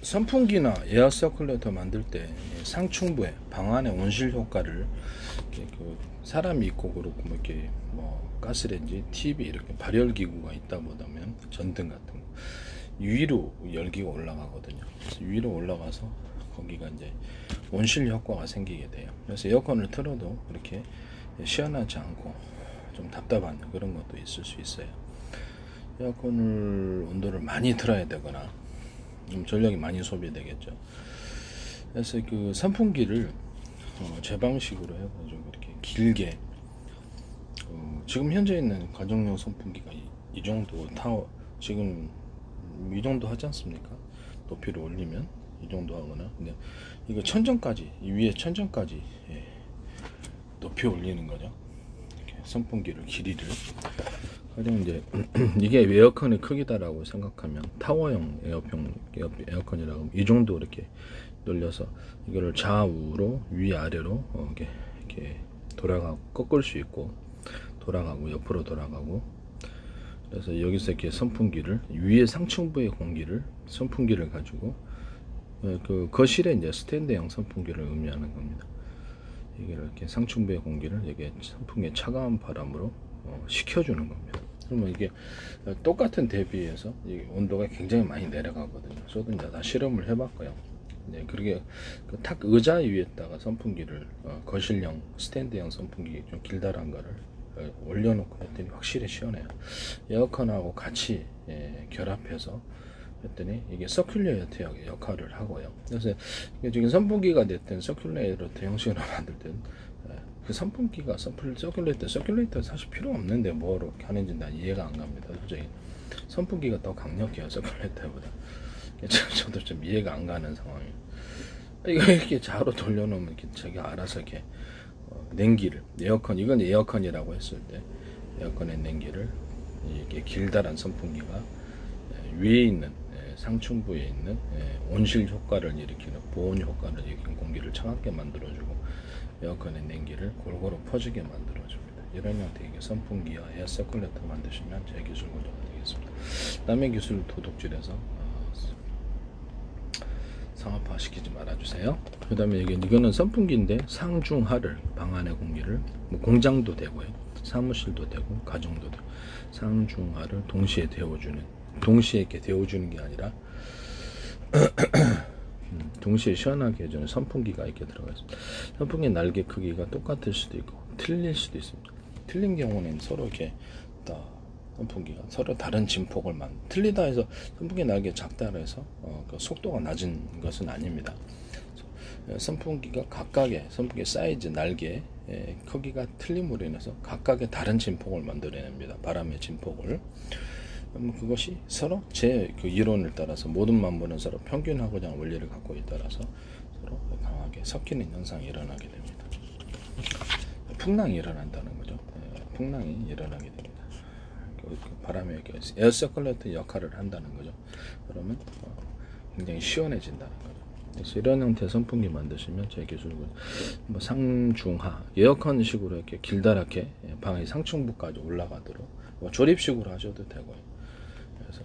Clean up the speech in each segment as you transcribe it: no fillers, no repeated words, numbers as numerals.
선풍기나 에어 서큘레이터 만들 때 상층부에 방 안의 온실 효과를 사람이 있고 그렇고 이렇게 가스레인지, TV 이렇게 발열 기구가 있다 보다면 전등 같은 거 위로 열기가 올라가거든요. 그래서 위로 올라가서 거기가 이제 온실 효과가 생기게 돼요. 그래서 에어컨을 틀어도 이렇게 시원하지 않고 좀 답답한 그런 것도 있을 수 있어요. 에어컨을 온도를 많이 틀어야 되거나 전력이 많이 소비되겠죠. 그래서 그 선풍기를 제 방식으로 해가지고 이렇게 길게 지금 현재 있는 가정용 선풍기가 이 정도 타워 지금 이 정도 하지 않습니까? 높이를 올리면 이 정도 하거나, 근데 이거 천정까지, 이 위에 천정까지 높이 올리는 거죠. 이렇게 선풍기를 길이를 가령 이제 이게 에어컨의 크기다라고 생각하면 타워형 에어컨이라고 하면 이 정도 이렇게 늘려서 이거를 좌우로 위아래로 이렇게 돌아가고 꺾을 수 있고 돌아가고 옆으로 돌아가고, 그래서 여기서 이렇게 선풍기를 위에 상층부의 공기를 선풍기를 가지고 그 거실에 이제 스탠드형 선풍기를 의미하는 겁니다. 이게 이렇게 상층부의 공기를 여기 선풍기의 차가운 바람으로 식혀주는 겁니다. 그러면 이게 똑같은 대비해서 온도가 굉장히 많이 내려가거든요. 저도 이제 다 실험을 해봤고요. 네, 그렇게 탁 의자 위에다가 선풍기를 거실형 스탠드형 선풍기 좀 길다란 거를 올려놓고 했더니 확실히 시원해요. 에어컨하고 같이 결합해서 했더니 이게 서큘레이터 역할을 하고요. 그래서 지금 선풍기가 됐든 서큘레이터 형식으로 만들 땐 그 선풍기가 서큘레이터 사실 필요 없는데 뭐로 하는지 난 이해가 안 갑니다. 솔직히 선풍기가 더 강력해요, 서큘레이터보다. 저도 좀 이해가 안 가는 상황이에요. 이거 이렇게 좌로 돌려놓으면 이렇게 자기가 알아서 이렇게 냉기를, 이건 에어컨이라고 했을 때 에어컨의 냉기를 이렇게 길다란 선풍기가 위에 있는 상층부에 있는 온실 효과를 일으키는 보온 효과를 일으키는 공기를 차갑게 만들어주고 에어컨의 냉기를 골고루 퍼지게 만들어줍니다. 이런 형태의 선풍기와 에어 서큘레이터 만드시면 제 기술 구조가 되겠습니다. 남의 기술 도둑질해서 상업화 시키지 말아주세요. 그 다음에 이거는 선풍기인데 상중하를 방 안의 공기를 공장도 되고요, 사무실도 되고 가정도 되고 상중하를 동시에 이렇게 데워주는 게 아니라 동시에 시원하게 해주는 선풍기가 이렇게 들어가 있습니다. 선풍기 날개 크기가 똑같을 수도 있고 틀릴 수도 있습니다. 틀린 경우는 서로 이렇게 선풍기가 서로 다른 진폭을 틀리다 해서 선풍기 날개 작다 해서 그 속도가 낮은 것은 아닙니다. 선풍기가 각각의 선풍기 사이즈 날개 크기가 틀림으로 인해서 각각의 다른 진폭을 만들어냅니다. 바람의 진폭을. 그것이 서로 그 이론을 따라서 모든 만물은 서로 평균하고자 하는 원리를 갖고 있다라서 서로 강하게 섞이는 현상이 일어나게 됩니다. 풍랑이 일어난다는 거죠. 풍랑이 일어나게 됩니다. 바람의 에어 서큘레이터 역할을 한다는 거죠. 그러면 굉장히 시원해진다는 거죠. 그래서 이런 형태의 선풍기 만드시면 제 기술은 상중하 에어컨식으로 이렇게 길다랗게 방의 상층부까지 올라가도록 조립식으로 하셔도 되고요. 그래서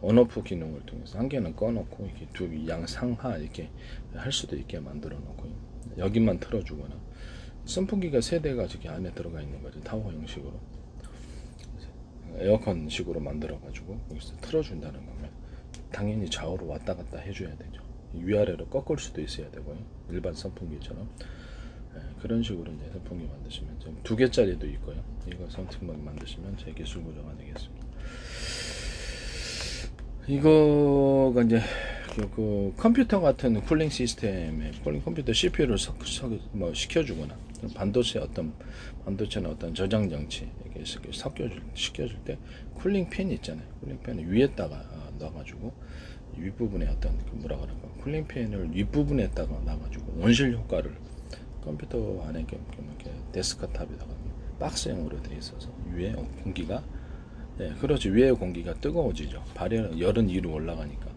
온오프 기능을 통해서 한 개는 꺼놓고 이렇게 두 양상하 이렇게 할 수도 있게 만들어 놓고요. 여기만 틀어주거나 선풍기가 세 대가 저기 안에 들어가 있는 거죠. 타워 형식으로 에어컨 식으로 만들어 가지고 여기서 틀어준다는 거면 당연히 좌우로 왔다 갔다 해줘야 되죠. 위아래로 꺾을 수도 있어야 되고요, 일반 선풍기처럼. 그런 식으로 이제 선풍기 만드시면 좀 2개짜리도 있고요. 이거 선풍기 만드시면 제 기술 구조가 되겠습니다. 이거가 이제 그 컴퓨터 같은 쿨링 시스템에 컴퓨터 CPU를 시켜주거나 반도체는 어떤 저장 장치 이렇게 시켜줄 때 쿨링 팬이 있잖아요. 쿨링 팬을 위에다가 넣어가지고 윗부분에 어떤 쿨링 팬을 윗부분에다가 놔가지고 온실 효과를 컴퓨터 안에 이렇게 데스크탑에다가 박스형으로 되어 있어서 위에 공기가 그렇죠. 위에 공기가 뜨거워지죠. 열은 위로 올라가니까.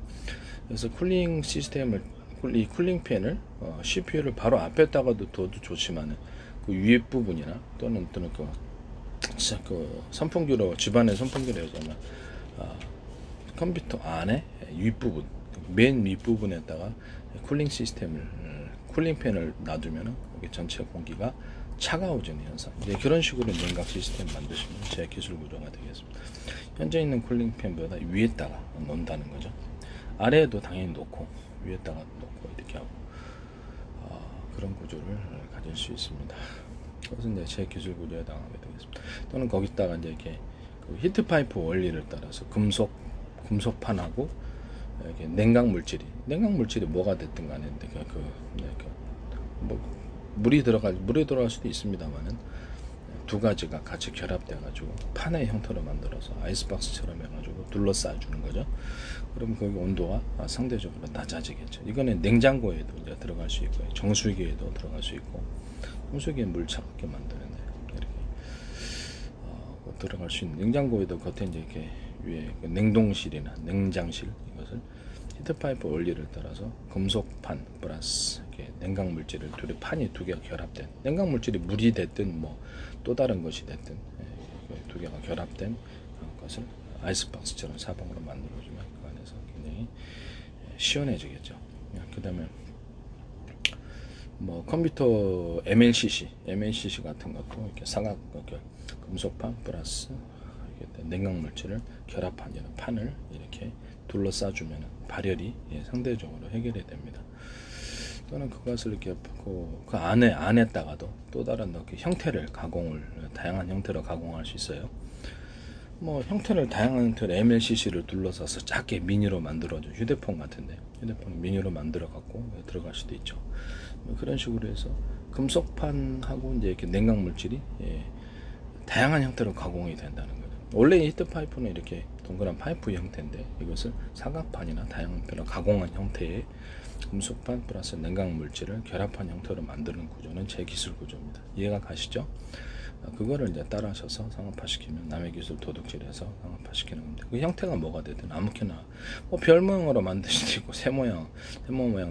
그래서 쿨링 시스템을 쿨링 팬을 CPU를 바로 앞에다가도 둬도 좋지만은 그 위에 부분이나 또는 그 선풍기로 집안의 선풍기로 해서는 컴퓨터 안에 윗부분 맨 밑부분에다가 쿨링 시스템을 쿨링팬을 놔두면은 여기 전체 공기가 차가워지는 현상. 이제 그런 식으로 냉각 시스템 만드시면 제 기술 구조가 되겠습니다. 현재 있는 쿨링팬보다 위에다가 놓는다는 거죠. 아래에도 당연히 놓고 위에다가 놓고 이렇게 하고 그런 구조를 가질 수 있습니다. 그것은 이제 제 기술 구조에 해당하게 되겠습니다. 또는 거기다가 이제 이렇게 그 히트 파이프 원리를 따라서 금속판하고 이렇게 냉각 물질이 뭐가 됐든 간에 물이 들어갈 수도 있습니다만은 두 가지가 같이 결합돼 가지고 판의 형태로 만들어서 아이스박스처럼 해가지고 둘러싸 주는 거죠. 그러면 거기 온도가 상대적으로 낮아지겠죠. 이거는 냉장고에도 이제 들어갈 수 있고요, 정수기에도 들어갈 수 있고, 정수기에 물 차갑게 만드는데 이렇게 들어갈 수 있는, 냉장고에도 겉에 이제 이렇게 위에 냉동실이나 냉장실, 이것을 히트파이프 원리를 따라서 금속판 플러스 냉각 물질을 판이 두 개가 결합된, 냉각 물질이 물이 됐든 뭐 또 다른 것이 됐든 두 개가 결합된 것을 아이스박스처럼 사방으로 만들어주면 그 안에서 굉장히 시원해지겠죠. 그 다음에 뭐 컴퓨터 MLCC 같은 것도 이렇게 사각 금속판 플러스 냉각 물질을 결합한 판을 이렇게 둘러싸 주면 발열이 상대적으로 해결이 됩니다. 또는 그것을 이렇게 그 안에다가도 또 다른 형태를 다양한 형태로 가공할 수 있어요. 뭐 다양한 형태로 MLCC를 둘러싸서 작게 미니로 만들어줘. 휴대폰 같은데 휴대폰 미니로 만들어 갖고 들어갈 수도 있죠. 뭐 그런 식으로 해서 금속판하고 이제 이렇게 냉각 물질이 다양한 형태로 가공이 된다는 거예요. 원래 히트 파이프는 이렇게 동그란 파이프 형태인데 이것을 사각판이나 다양한 형태로 가공한 형태의 금속판 플러스 냉각 물질을 결합한 형태로 만드는 구조는 제 기술 구조입니다. 이해가 가시죠? 그거를 이제 따라하셔서 상업화시키면 남의 기술 도둑질해서 상업화시키는 겁니다. 그 형태가 뭐가 되든 아무렇게나 뭐 별 모양으로 만들 수도 있고 세모 모양,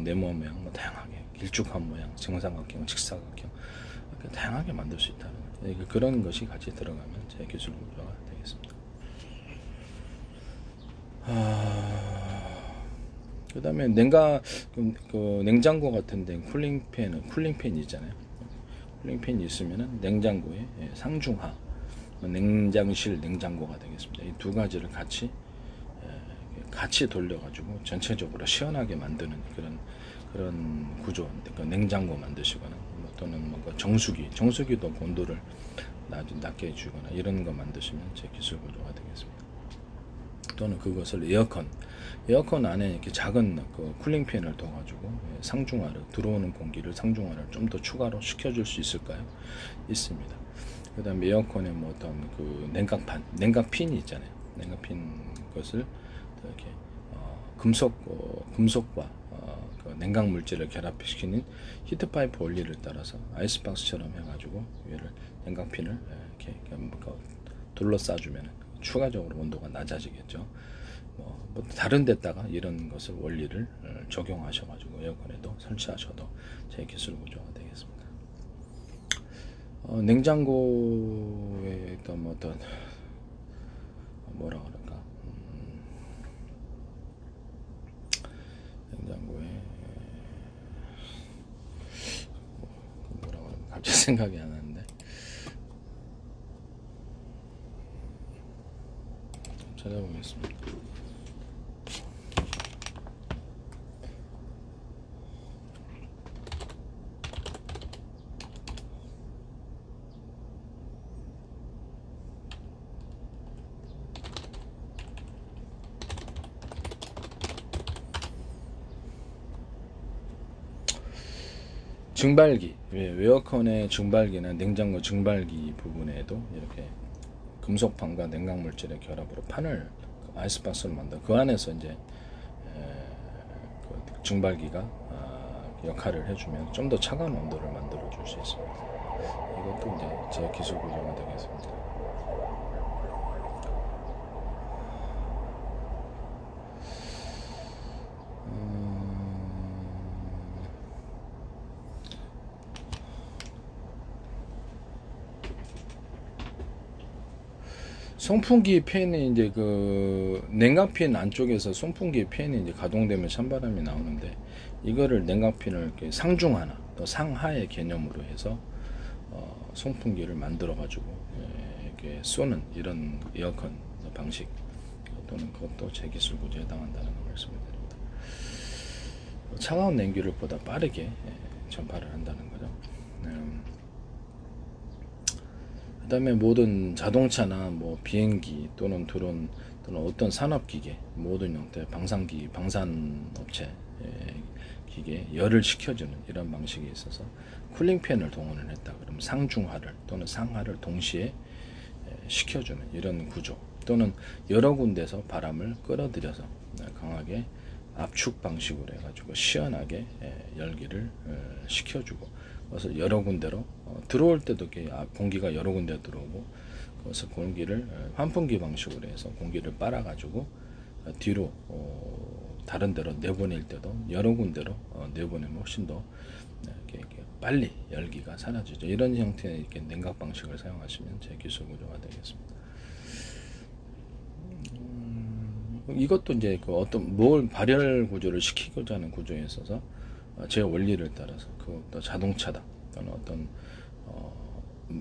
네모 모양, 뭐 다양하게 길쭉한 모양, 정삼각형, 직사각형 이렇게 다양하게 만들 수 있다는 거죠. 그런 것이 같이 들어가면 제 기술 구조가 되겠습니다. 그 다음에 냉장고 같은 데 쿨링팬이 있잖아요. 쿨링팬이 있으면은 냉장고의 상중하, 냉장실, 냉장고가 되겠습니다. 이 두 가지를 같이 돌려가지고 전체적으로 시원하게 만드는 그런 구조. 그러니까 냉장고 만드시거나 또는 정수기도 온도를 낮게 해주거나 이런 거 만드시면 제 기술 구조가 되겠습니다. 또는 그것을 에어컨 안에 이렇게 작은 쿨링팬을 둬가지고 들어오는 공기를 상중하를 좀 더 추가로 시켜줄 수 있을까요? 있습니다. 그 다음에 에어컨에 뭐 어떤 냉각핀이 있잖아요. 냉각핀 것을 이렇게 금속과 냉각 물질을 결합시키는 히트파이프 원리를 따라서 아이스박스처럼 해가지고 위를 냉각핀을 이렇게 둘러싸주면 추가적으로 온도가 낮아지겠죠. 뭐 다른 데다가 이런 것을 원리를 적용하셔가지고 에어컨에도 설치하셔도 제 기술 구조가 되겠습니다. 냉장고에 어떤 뭐라 그럴까? 냉장고에 뭐라 그럴까? 갑자기 생각이 안 나는데 찾아보겠습니다. 증발기, 에어컨의 증발기나 냉장고 증발기 부분에도 이렇게 금속판과 냉각 물질의 결합으로 판을 아이스박스를 만들어 그 안에서 이제 그 증발기가 역할을 해주면 좀 더 차가운 온도를 만들어 줄 수 있습니다. 이것도 이제 제 기술 구조가 되겠습니다. 송풍기 팬이 이제 그 냉각핀 안쪽에서 송풍기 팬이 이제 가동되면 찬바람이 나오는데, 이거를 냉각핀을 이렇게 상중하나 또 상하의 개념으로 해서 송풍기를 만들어 가지고 이렇게 쏘는 이런 에어컨 방식, 또는 그것도 제 기술 구조에 해당한다는 걸 말씀을 드립니다. 차가운 냉기를 보다 빠르게 전파를 한다는 거죠. 그 다음에 모든 자동차나 뭐 비행기 또는 드론 또는 어떤 산업기계, 모든 형태의 방산기기, 방산업체 기계에 열을 식혀주는 이런 방식에 있어서 쿨링팬을 동원을 했다. 그럼 상중하를 또는 상하를 동시에 식혀주는 이런 구조, 또는 여러 군데서 바람을 끌어들여서 강하게 압축 방식으로 해가지고 시원하게 열기를 식혀주고, 그것을 여러 군데로 들어올 때도 공기가 여러 군데 들어오고, 그것을 공기를 환풍기 방식으로 해서 공기를 빨아가지고 뒤로 다른 데로 내보낼 때도 여러 군데로 내보내면 훨씬 더 이렇게 빨리 열기가 사라지죠. 이런 형태의 이렇게 냉각 방식을 사용하시면 제 기술 구조가 되겠습니다. 이것도 이제 그 어떤 뭘 발열 구조를 시키고자 하는 구조에 있어서 제 원리를 따라서 그것도 자동차다 또는 어떤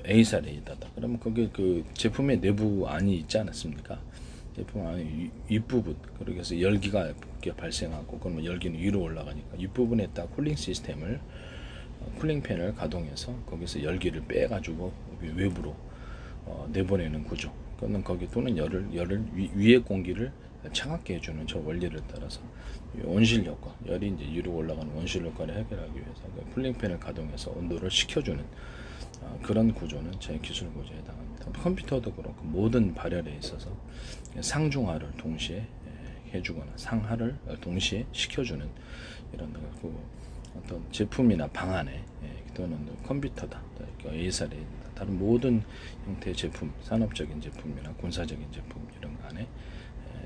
A사레이다다. 그러면 그게 그 제품의 내부 안이 있지 않았습니까? 제품 안에 윗부분, 그래서 열기가 이렇게 발생하고, 그러면 열기는 위로 올라가니까 윗부분에 딱 쿨링 시스템을 쿨링팬을 가동해서 거기서 열기를 빼가지고 외부로 내보내는 구조. 그러면 거기 또는 열을 위의 공기를 차갑게 해주는 저 원리를 따라서 온실 효과, 열이 이제 위로 올라가는 온실 효과를 해결하기 위해서 쿨링팬을 가동해서 온도를 식혀주는 그런 구조는 제 기술 구조에 해당합니다. 컴퓨터도 그렇고 모든 발열에 있어서 상중하를 동시에 해주거나 상하를 동시에 식혀주는 이런 어떤 제품이나 방안에 또는 컴퓨터다, A사례, 다른 모든 형태의 제품, 산업적인 제품이나 군사적인 제품 이런 안에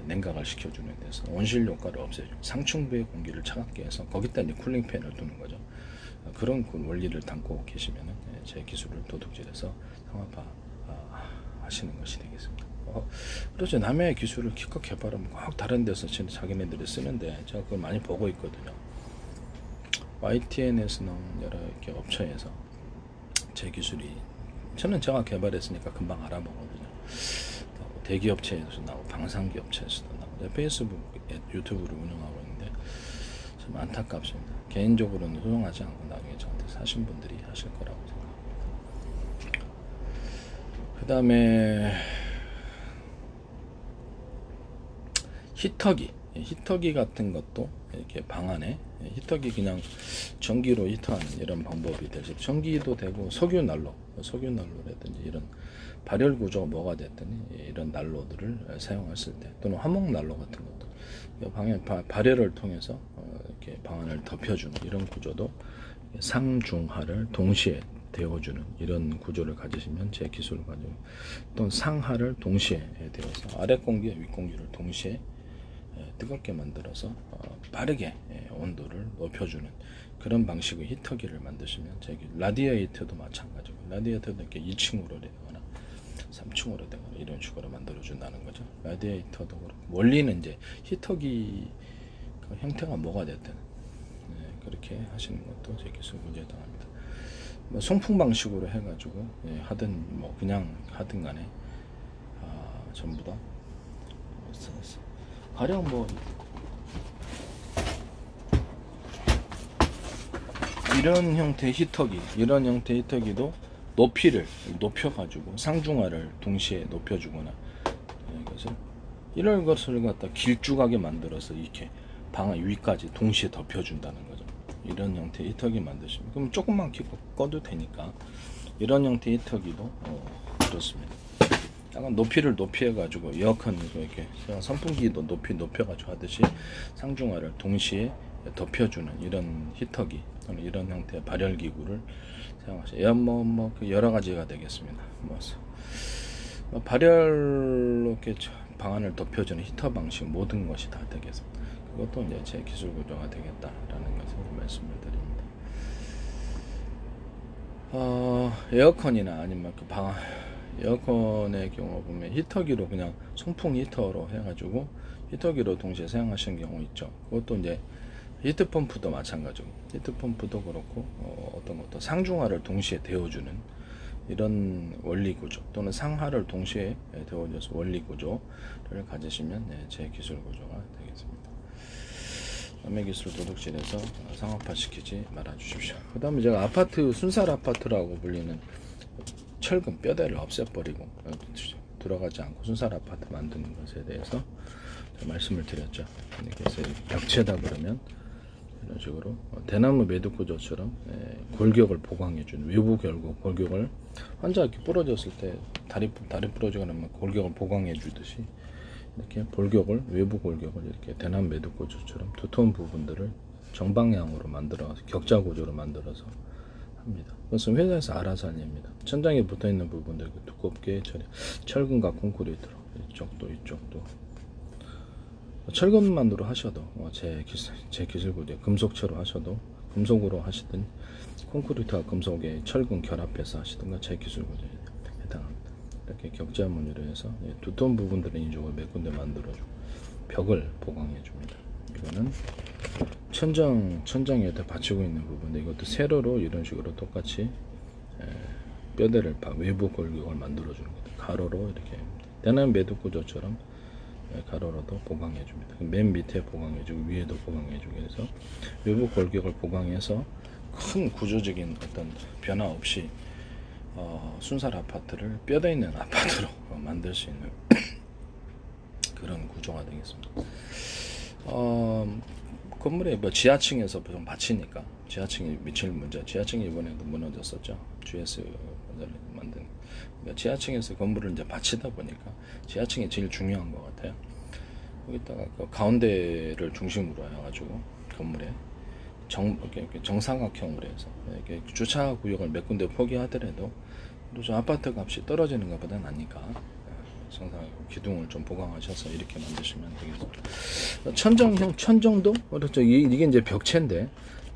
냉각을 시켜주는 데서 온실 효과를 없애주고 상층부의 공기를 차갑게 해서 거기다 이제 쿨링팬을 두는 거죠. 그런 원리를 담고 계시면 제 기술을 도둑질해서 상업화 하시는 것이 되겠습니다. 그렇죠. 남의 기술을 기껏 개발하면 꼭 다른 데서 자기네들이 쓰는데 제가 그걸 많이 보고 있거든요. YTN에서 나온 여러 이렇게 업체에서 제 기술이, 저는 제가 개발했으니까 금방 알아보거든요. 대기 업체에서 나오고 방산기 업체에서도 나오고, 페이스북, 유튜브를 운영하고 있는데 참 안타깝습니다. 개인적으로는 소용하지 않고 나중에 저한테 사신 분들이 하실 거라고 생각합니다. 그 다음에 히터기 같은 것도 이렇게 방 안에 히터기 그냥 전기로 히터하는 이런 방법이 되죠. 전기도 되고 석유난로라든지 이런 발열 구조가 뭐가 됐더니 이런 난로들을 사용했을 때, 또는 화목난로 같은 것도 방에 발열을 통해서 이렇게 방안을 덮여주는 이런 구조도 상중하를 동시에 데워주는 이런 구조를 가지시면 제 기술을 가지고, 또는 상하를 동시에 데워서 아래 공기와 윗 공기를 동시에 뜨겁게 만들어서 빠르게 온도를 높여주는 그런 방식의 히터기를 만드시면, 라디에이터도 마찬가지고, 라디에이터도 이렇게 2층으로 되거나 3층으로 되거나 이런 식으로 만들어준다는 거죠. 라디에이터도 그렇고, 원리는 이제 히터기 그 형태가 뭐가 됐든 그렇게 하시는 것도 제 기술 구조에 해당합니다. 뭐 송풍 방식으로 해가지고 하든 뭐 그냥 하든 간에 전부 다 가령 뭐 이런 형태의 히터기도 높이를 높여가지고 상중하를 동시에 높여주거나, 그래서 이런 것을 갖다 길쭉하게 만들어서 이렇게 방 위까지 동시에 덮여준다는 거죠. 이런 형태의 히터기 만드시면, 그럼 조금만 꺼도 되니까 이런 형태의 히터기도 그렇습니다. 약간 높이를 높여가지고 에어컨 이렇게 선풍기도 높여가지고 하듯이 상중하를 동시에 덮여주는 이런 히터기 또는 이런 형태의 발열기구를 사용하시죠. 뭐 여러 가지가 되겠습니다. 발열로 이렇게 방안을 덮여주는 히터 방식 모든 것이 다 되겠습니다. 그것도 이제 제 기술 구조가 되겠다라는 것을 말씀을 드립니다. 에어컨이나 아니면 그 방안 에어컨의 경우 보면 히터기로 그냥 송풍 히터로 해가지고 히터기로 동시에 사용하시는 경우 있죠. 그것도 이제 히트펌프도 마찬가지고, 히트펌프도 그렇고 어떤 것도 상중하를 동시에 데워주는 이런 원리 구조, 또는 상하를 동시에 데워줘서 원리 구조를 가지시면 제 기술 구조가 되겠습니다. 남의 기술 도둑질해서 상업화 시키지 말아 주십시오. 그 다음에 제가 아파트, 순살 아파트라고 불리는 철근 뼈대를 없애버리고 들어가지 않고 순살 아파트 만드는 것에 대해서 말씀을 드렸죠. 그래서 벽체다 그러면 이런 식으로 대나무 매듭 구조처럼 골격을 보강해주는, 외부 결국 골격을, 환자 이렇게 부러졌을 때 다리 부러지거나 하면 골격을 보강해주듯이 이렇게 골격을, 외부 골격을 이렇게 대나무 매듭 구조처럼 두터운 부분들을 정방향으로 만들어서 격자 구조로 만들어서 합니다. 그것은 회사에서 알아서 하입니다. 천장에 붙어 있는 부분들 두껍게 철근과 콘크리트로, 이쪽도 철근만으로 하셔도 제 기술 구조, 금속체로 하셔도, 금속으로 하시든 콘크리트와 금속의 철근 결합해서 하시든가 제 기술 구조에 해당합니다. 이렇게 격자무늬로 해서 두터운 부분들은 이쪽을 몇 군데 만들어주고 벽을 보강해 줍니다. 이거는 천장에다 받치고 있는 부분인데, 이것도 세로로 이런 식으로 똑같이 뼈대를 외부 골격을 만들어 주는 겁니다. 가로로 이렇게 대나무 매듭 구조처럼 가로로도 보강해 줍니다. 맨 밑에 보강해 주고 위에도 보강해 주고 해서 외부 골격을 보강해서 큰 구조적인 어떤 변화 없이 순살 아파트를 뼈대 있는 아파트로 만들 수 있는 그런 구조가 되겠습니다. 건물에 뭐 지하층에서 보통 받치니까 지하층이 미칠 문제, 지하층이 이번에도 무너졌었죠. GS 만든, 그러니까 지하층에서 건물을 이제 받치다 보니까 지하층이 제일 중요한 것 같아요. 거기다가 그 가운데를 중심으로 해가지고 건물에 정사각형으로 해서 이렇게 주차 구역을 몇 군데 포기하더라도 그래서 아파트 값이 떨어지는 것보다 나니까 기둥을 좀 보강하셔서 이렇게 만드시면 되겠습니다. 천정형, 천정도 그렇죠. 이게 이제 벽체인데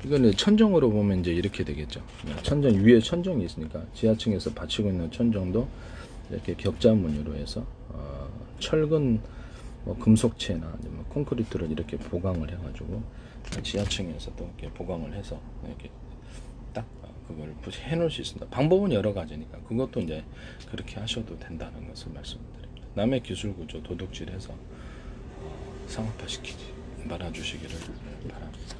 이거는 천정으로 보면 이제 이렇게 되겠죠. 천정 위에 천정이 있으니까 지하층에서 받치고 있는 천정도 이렇게 격자 무늬로 해서 철근 금속체나 아니면 콘크리트를 이렇게 보강을 해가지고 지하층에서도 이렇게 보강을 해서 이렇게 딱 그걸 해 놓을 수 있습니다. 방법은 여러 가지니까 그것도 이제 그렇게 하셔도 된다는 것을 말씀드립니다. 남의 기술 구조 도둑질해서 상업화 시키지 말아주시기를 바랍니다.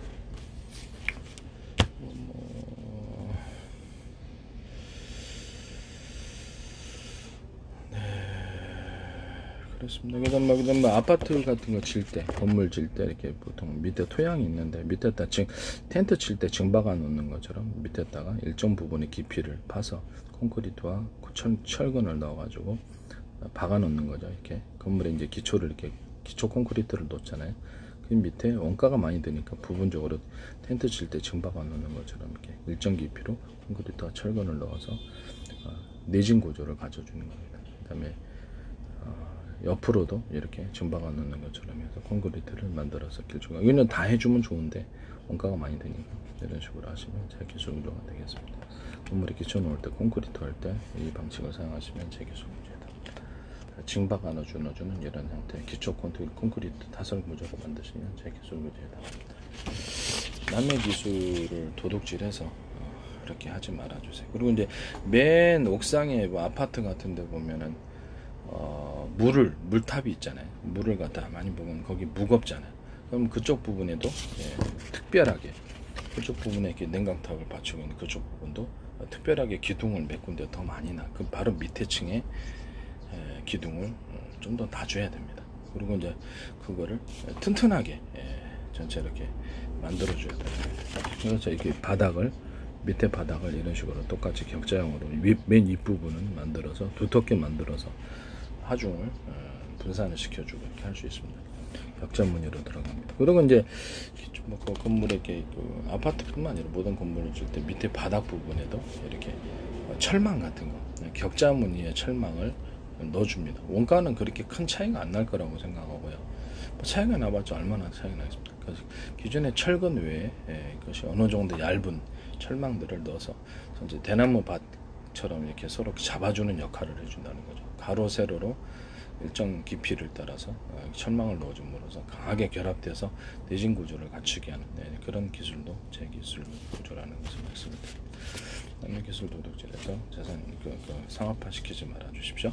그렇습니다. 그다음 아파트 같은 거 질 때, 건물 질 때 이렇게 보통 밑에 토양이 있는데 밑에다 텐트 칠 때 증박아 놓는 것처럼 밑에다가 일정 부분의 깊이를 파서 콘크리트와 철근을 넣어가지고 박아 놓는 거죠. 이렇게 건물에 이제 기초를 이렇게 기초 콘크리트를 놓잖아요. 그 밑에 원가가 많이 드니까 부분적으로 텐트 칠 때 증박아 놓는 것처럼 이렇게 일정 깊이로 콘크리트와 철근을 넣어서 내진 구조를 가져주는 겁니다. 그다음에 옆으로도 이렇게 증박아 놓는 것처럼 해서 콘크리트를 만들어서 길쭉하게, 여기는 다 해주면 좋은데 원가가 많이 드니까 이런 식으로 하시면 제 기술 구조가 되겠습니다. 건물에 기초 놓을 때, 콘크리트 할 때 이 방식을 사용하시면 제 기술 구조다. 증박 안아 주는 이런 형태의 기초 콘크리트 타설 구조로 만드시면 제 기술 구조다. 남의 기술을 도둑질해서 이렇게 하지 말아주세요. 그리고 이제 맨 옥상에 뭐 아파트 같은 데 보면은 물탑이 있잖아요. 물을 갖다 많이 보면 거기 무겁잖아요. 그럼 그쪽 부분에도 특별하게 그쪽 부분에 이렇게 냉각탑을 받치고 있는 그쪽 부분도 특별하게 기둥을 몇 군데 더 많이 그 바로 밑에 층에 기둥을 좀 더 놔줘야 됩니다. 그리고 이제 그거를 튼튼하게 전체 이렇게 만들어줘야 됩니다. 그래서 이렇게 밑에 바닥을 이런 식으로 똑같이 격자형으로 맨 윗부분은 만들어서 두텁게 만들어서 하중을 분산을 시켜주고 이렇게 할 수 있습니다. 격자 무늬로 들어갑니다. 그리고 이제 그 건물에 이렇게 그 아파트뿐만 아니라 모든 건물을 줄 때 밑에 바닥 부분에도 이렇게 철망 같은 거, 격자 무늬의 철망을 넣어줍니다. 원가는 그렇게 큰 차이가 안 날 거라고 생각하고요. 뭐 차이가 나봤자 얼마나 차이가 나겠습니까? 기존의 철근 외에 그것이 어느 정도 얇은 철망들을 넣어서 이제 대나무 밭 벽처럼 이렇게 서로 잡아주는 역할을 해준다는 거죠. 가로 세로로 일정 깊이를 따라서 천망을 넣어줌으로써 강하게 결합돼서 내진 구조를 갖추게 하는 그런 기술도 제 기술 구조라는 것을 말씀드립니다. 남의 기술 도둑질에서 재산 상업화 시키지 말아 주십시오.